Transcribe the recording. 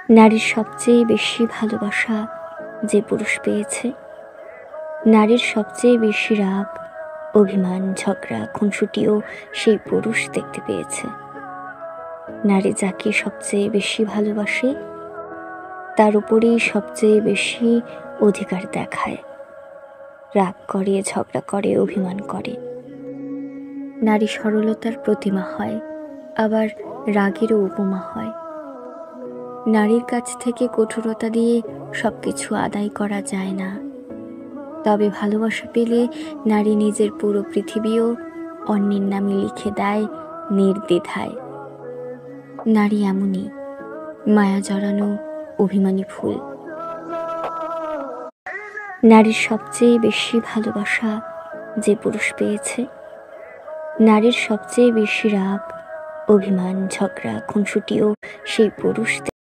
নারীর সবচেয়ে বেশি ভালোবাসা যে পুরুষ পেয়েছে, নারীর সবচেয়ে বেশি রাগ, অভিমান, ঝগড়া, খুনসুটিও সেই পুরুষ দেখতে পেয়েছে। নারী যাকে সবচেয়ে বেশি ভালোবাসে তার উপরেই সবচেয়ে বেশি অধিকার দেখায়, রাগ করে, ঝগড়া করে, অভিমান করে। নারী সরলতার প্রতিমা হয়, আবার রাগেরও উপমা হয়। নারীর কাছ থেকে কঠোরতা দিয়ে সবকিছু আদায় করা যায় না, তবে ভালোবাসা পেলে নারী নিজের পুরো পৃথিবীও অন্যের নামে লিখে দেয় নির্দ্বিধায়। নারী এমনই মায়া জড়ানো অভিমানী ফুল। নারীর সবচেয়ে বেশি ভালোবাসা যে পুরুষ পেয়েছে, নারীর সবচেয়ে বেশি রাগ, অভিমান, ঝগড়া, খুনসুটিও সেই পুরুষ